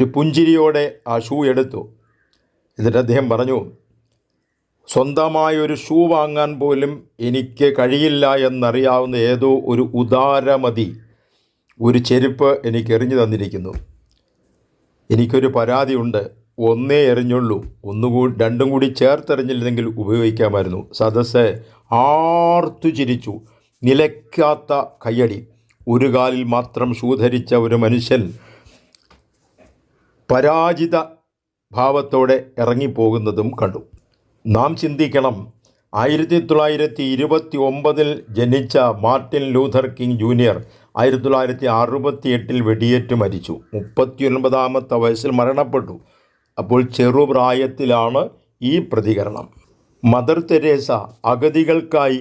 ഒരു പുഞ്ചിരിയോടെ ആ ഷൂ എടുത്തു. എന്നിട്ട് അദ്ദേഹം പറഞ്ഞു, സ്വന്തമായൊരു ഷൂ വാങ്ങാൻ പോലും എനിക്ക് കഴിയില്ല എന്നറിയാവുന്ന ഏതോ ഒരു ഉദാരമതി ഒരു ചെരുപ്പ് എനിക്ക് എറിഞ്ഞു തന്നിരിക്കുന്നു. എനിക്കൊരു പരാതിയുണ്ട്. ഒന്നേ എറിഞ്ഞുള്ളൂ, രണ്ടും കൂടി ചേർത്തെറിഞ്ഞില്ലെങ്കിൽ ഉപയോഗിക്കാമായിരുന്നു. സദസ്സ് ആർത്തു ചിരിച്ചു. നിലയ്ക്കാത്ത കയ്യടി. ഒരു കാലിൽ മാത്രം ഷൂ ധരിച്ച ഒരു മനുഷ്യൻ പരാജിത ഭാവത്തോടെ ഇറങ്ങിപ്പോകുന്നതും കണ്ടു. നാം ചിന്തിക്കണം, 1929 ജനിച്ച മാർട്ടിൻ ലൂഥർ കിങ് ജൂനിയർ 1968 വെടിയേറ്റ് മരിച്ചു. 39ാമത്തെ വയസ്സിൽ മരണപ്പെട്ടു. അപ്പോൾ ചെറുപ്രായത്തിലാണ് ഈ പ്രതികരണം. മദർ തെരേസ അഗതികൾക്കായി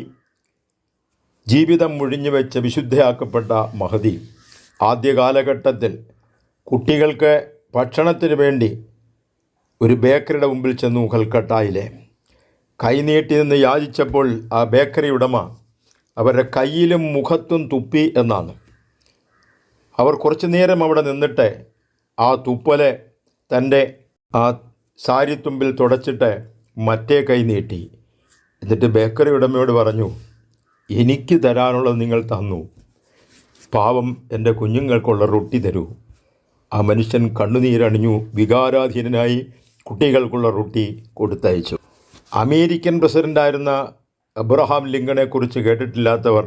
ജീവിതം മുഴിഞ്ഞുവെച്ച വിശുദ്ധയാക്കപ്പെട്ട മഹതി. ആദ്യ കാലഘട്ടത്തിൽ കുട്ടികൾക്ക് ഭക്ഷണത്തിന് വേണ്ടി ഒരു ബേക്കറിയുടെ മുമ്പിൽ ചെന്നു. കൽക്കട്ടയിലെ കൈനീട്ടി നിന്ന് യാചിച്ചപ്പോൾ ആ ബേക്കറി ഉടമ അവരുടെ കയ്യിലും മുഖത്തും തുപ്പി എന്നാണ്. അവർ കുറച്ചു നേരം അവിടെ നിന്നിട്ട് ആ തുപ്പലെ തൻ്റെ ആ സാരിത്തുമ്പിൽ തുടച്ചിട്ട് മറ്റേ കൈ നീട്ടി. എന്നിട്ട് ബേക്കറി ഉടമയോട് പറഞ്ഞു, എനിക്ക് തരാനുള്ളത് നിങ്ങൾ തന്നു, പാവം എൻ്റെ കുഞ്ഞുങ്ങൾക്കുള്ള റൊട്ടി തരൂ. ആ മനുഷ്യൻ കണ്ണുനീരണിഞ്ഞു വികാരാധീനനായി കുട്ടികൾക്കുള്ള റൊട്ടി കൊടുത്തയച്ചു. American പ്രസിഡൻ്റായിരുന്ന Abraham ലിങ്കണെക്കുറിച്ച് കേട്ടിട്ടില്ലാത്തവർ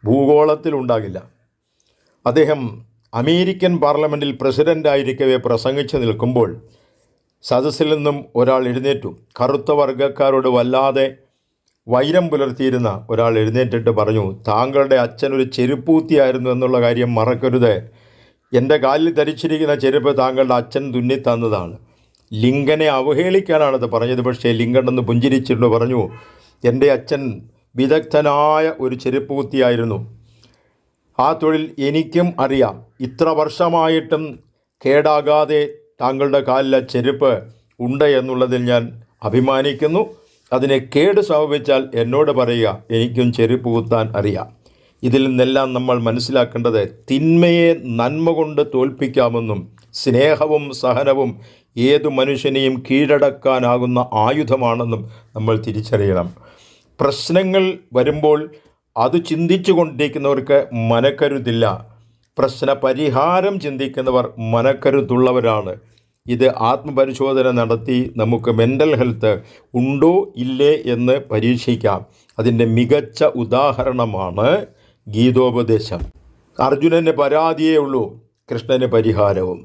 ഭൂഗോളത്തിലുണ്ടാകില്ല. അദ്ദേഹം അമേരിക്കൻ പാർലമെൻറ്റിൽ പ്രസിഡൻ്റായിരിക്കവേ പ്രസംഗിച്ച് നിൽക്കുമ്പോൾ സദസ്സിൽ നിന്നും ഒരാൾ എഴുന്നേറ്റു. കറുത്ത വർഗ്ഗക്കാരോട് വല്ലാതെ വൈരം പുലർത്തിയിരുന്ന ഒരാൾ എഴുന്നേറ്റിട്ട് പറഞ്ഞു, താങ്കളുടെ അച്ഛൻ ഒരു ചെരുപ്പൂത്തിയായിരുന്നു എന്നുള്ള കാര്യം മറക്കരുത്. എൻ്റെ കാലിൽ ധരിച്ചിരിക്കുന്ന ചെരുപ്പ് താങ്കളുടെ അച്ഛൻ തുന്നിത്തന്നതാണ്. ലിങ്കനെ അവഹേളിക്കാനാണത് പറഞ്ഞത്. പക്ഷേ ലിങ്കൺ ഒന്ന് പുഞ്ചിരിച്ചിട്ട് പറഞ്ഞു, എൻ്റെ അച്ഛൻ വിദഗ്ധനായ ഒരു ചെരുപ്പൂത്തിയായിരുന്നു. ആ തൊഴിൽ എനിക്കും അറിയാം. ഇത്ര വർഷമായിട്ടും കേടാകാതെ താങ്കളുടെ കാലിലെ ചെരുപ്പ് ഉണ്ട് എന്നുള്ളതിൽ ഞാൻ അഭിമാനിക്കുന്നു. അതിനെ കേട് സംഭവിച്ചാൽ എന്നോട് പറയുക, എനിക്കും ചെരുപ്പ് കുത്താൻ അറിയാം. ഇതിൽ നിന്നെല്ലാം നമ്മൾ മനസ്സിലാക്കേണ്ടത് തിന്മയെ നന്മ കൊണ്ട് തോൽപ്പിക്കാമെന്നും സ്നേഹവും സഹനവും ഏതു മനുഷ്യനെയും കീഴടക്കാനാകുന്ന ആയുധമാണെന്നും നമ്മൾ തിരിച്ചറിയണം. പ്രശ്നങ്ങൾ വരുമ്പോൾ അത് ചിന്തിച്ചു കൊണ്ടിരിക്കുന്നവർക്ക് മനക്കരുത്തില്ല. പ്രശ്ന പരിഹാരം ചിന്തിക്കുന്നവർ മനക്കരുത്തുള്ളവരാണ്. ഇത് ആത്മപരിശോധന നടത്തി നമുക്ക് മെൻ്റൽ ഹെൽത്ത് ഉണ്ടോ ഇല്ലേ എന്ന് പരീക്ഷിക്കാം. അതിൻ്റെ മികച്ച ഉദാഹരണമാണ് ഗീതോപദേശം. അർജുനന് പരാതിയേ ഉള്ളൂ, കൃഷ്ണന് പരിഹാരവും.